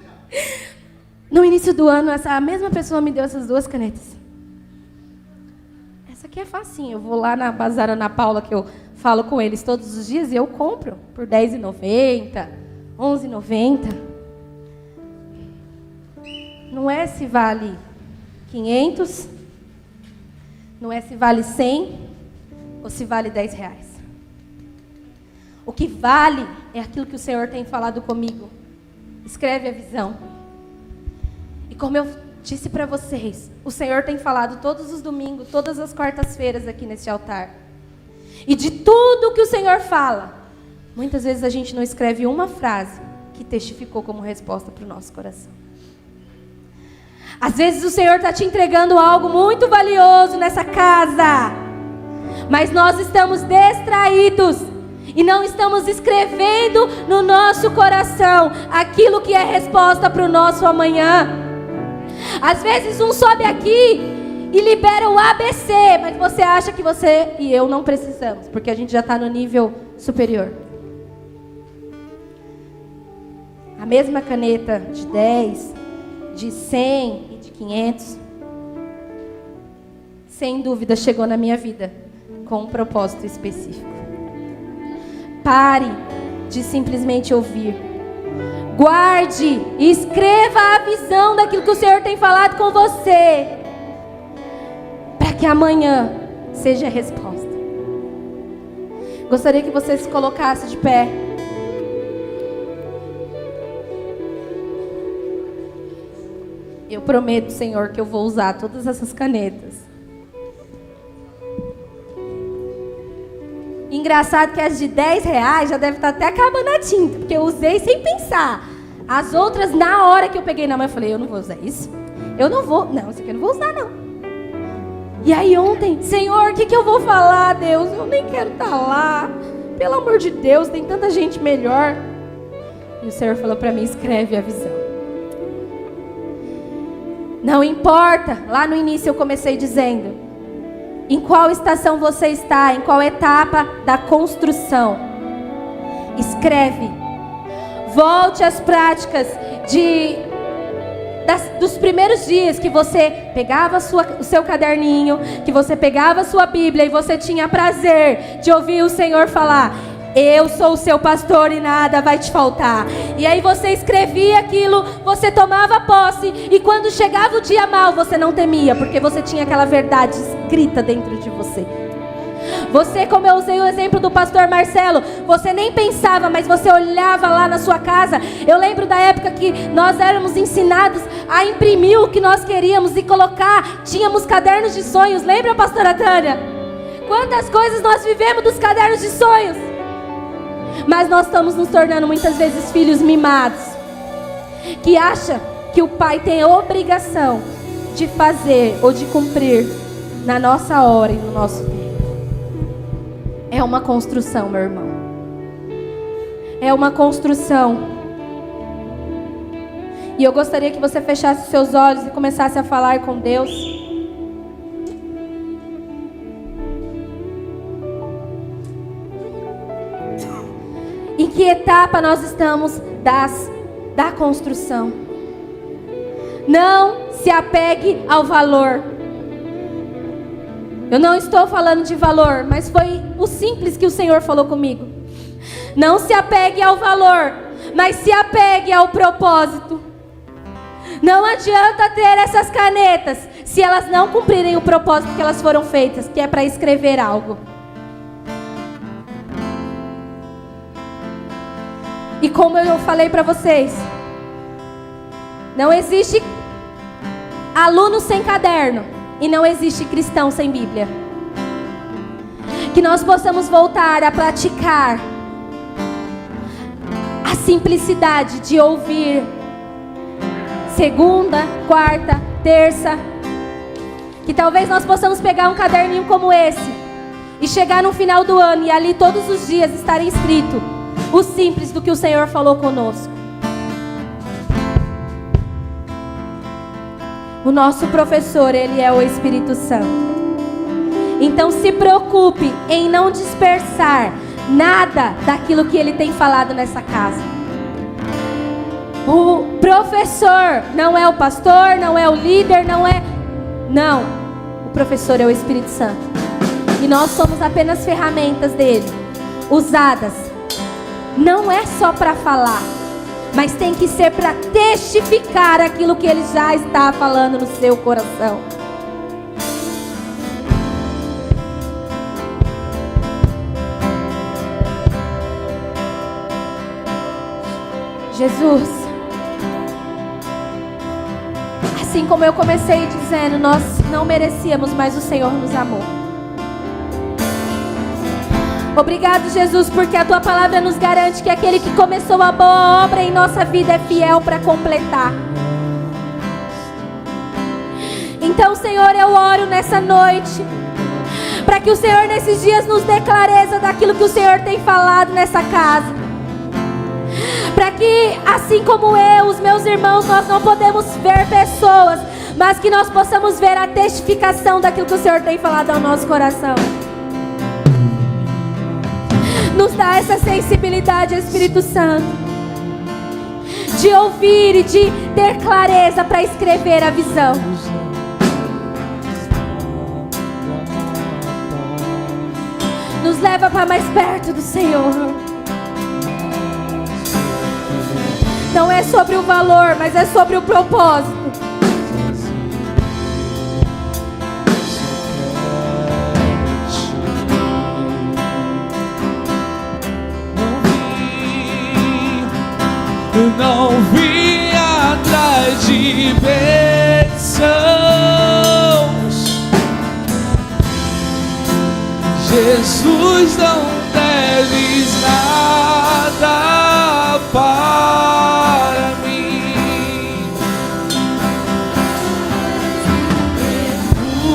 No início do ano, a mesma pessoa me deu essas 2 canetas. Essa aqui é facinho. Eu vou lá na Bazar Ana Paula, que eu falo com eles todos os dias, e eu compro por R$10,90, R$11,90. Não é se vale 500, não é se vale 100 ou se vale R$10. O que vale é aquilo que o Senhor tem falado comigo. Escreve a visão. E como eu disse para vocês, o Senhor tem falado todos os domingos, todas as quartas-feiras aqui nesse altar. E de tudo que o Senhor fala, muitas vezes a gente não escreve uma frase que testificou como resposta para o nosso coração. Às vezes o Senhor está te entregando algo muito valioso nessa casa, mas nós estamos distraídos e não estamos escrevendo no nosso coração aquilo que é resposta para o nosso amanhã. Às vezes um sobe aqui e libera o ABC, mas você acha que você e eu não precisamos, porque a gente já está no nível superior. A mesma caneta de 10, de 100 e de 500, sem dúvida chegou na minha vida com um propósito específico. Pare de simplesmente ouvir. Guarde e escreva a visão daquilo que o Senhor tem falado com você, para que amanhã seja a resposta. Gostaria que você se colocasse de pé. Eu prometo, Senhor, que eu vou usar todas essas canetas. Engraçado que as de R$10 já deve estar até acabando a tinta, porque eu usei sem pensar. As outras, na hora que eu peguei na mão, eu falei, eu não vou usar isso. Eu não vou, não, isso aqui eu não vou usar, não. E aí ontem, Senhor, o que eu vou falar, Deus? Eu nem quero estar lá. Pelo amor de Deus, tem tanta gente melhor. E o Senhor falou para mim, escreve a visão. Não importa, lá no início eu comecei dizendo, em qual estação você está, em qual etapa da construção. Escreve. Volte às práticas dos primeiros dias que você pegava o seu caderninho, que você pegava a sua Bíblia e você tinha prazer de ouvir o Senhor falar, eu sou o seu pastor e nada vai te faltar. E aí você escrevia aquilo, você tomava posse, e quando chegava o dia mau, você não temia, porque você tinha aquela verdade escrita dentro de você. Você, como eu usei o exemplo do pastor Marcelo, você nem pensava, mas você olhava lá na sua casa. Eu lembro da época que nós éramos ensinados a imprimir o que nós queríamos e colocar, tínhamos cadernos de sonhos. Lembra, pastora Tânia? Quantas coisas nós vivemos dos cadernos de sonhos. Mas nós estamos nos tornando muitas vezes filhos mimados, que acha que o pai tem a obrigação de fazer ou de cumprir na nossa hora e no nosso tempo. É uma construção, meu irmão. é uma construção. E eu gostaria que você fechasse seus olhos e começasse a falar com Deus. Em que etapa nós estamos da construção? Não se apegue ao valor. Eu não estou falando de valor, mas foi o simples que o Senhor falou comigo. Não se apegue ao valor, mas se apegue ao propósito. Não adianta ter essas canetas se elas não cumprirem o propósito que elas foram feitas, que é para escrever algo. E como eu falei para vocês, não existe aluno sem caderno e não existe cristão sem Bíblia. Que nós possamos voltar a praticar a simplicidade de ouvir segunda, quarta, terça. Que talvez nós possamos pegar um caderninho como esse e chegar no final do ano e ali todos os dias estar escrito o simples do que o Senhor falou conosco. O nosso professor, ele é o Espírito Santo. Então se preocupe em não dispersar nada daquilo que ele tem falado nessa casa. O professor não é o pastor, não é o líder, não. O professor é o Espírito Santo. E nós somos apenas ferramentas dele, usadas. Não é só para falar, mas tem que ser para testificar aquilo que ele já está falando no seu coração. Jesus, assim como eu comecei dizendo, nós não merecíamos, mas o Senhor nos amou. Obrigado, Jesus, porque a Tua palavra nos garante que aquele que começou a boa obra em nossa vida é fiel para completar. Então, Senhor, eu oro nessa noite, para que o Senhor nesses dias nos dê clareza daquilo que o Senhor tem falado nessa casa. Para que, assim como eu, os meus irmãos, nós não podemos ver pessoas, mas que nós possamos ver a testificação daquilo que o Senhor tem falado ao nosso coração. Nos dá essa sensibilidade, Espírito Santo, de ouvir e de ter clareza para escrever a visão. Nos leva para mais perto do Senhor. Não é sobre o valor, mas é sobre o propósito. Não vim atrás de bênçãos. Jesus não